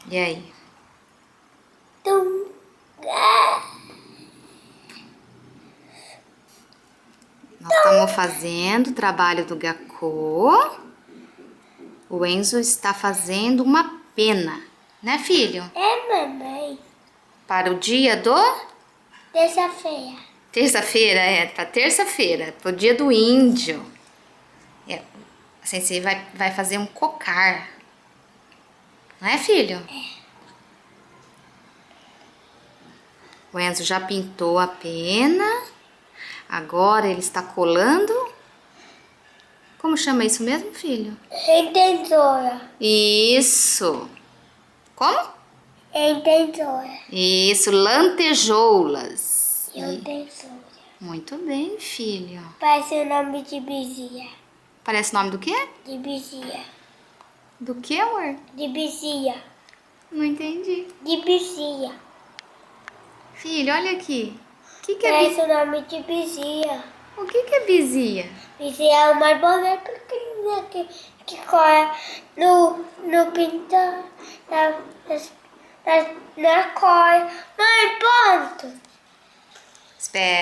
E aí? Tum. Nós estamos fazendo o trabalho do Gakô. O Enzo está fazendo uma pena, né, filho? É, mamãe. Para o dia do... Terça-feira. Terça-feira, para terça-feira, para o dia do índio. A Sensei vai fazer um cocar. Não é, filho? O Enzo já pintou a pena. Agora ele está colando. Como chama isso mesmo, filho? Em tesoura. Isso. Como? Em tesoura. Isso, lantejoulas. Em tesoura. Muito bem, filho. Parece o nome de Bizia. Parece o nome do quê? De Bizia. Do quê, amor? De Bizia. Não entendi. De Bizia. Filho, olha aqui. O que é Parece o nome de Bizia. O que é bizia? Bizia é uma bolinha pequenininha que corre no pintar, na cor. Mãe, ponto. Espera.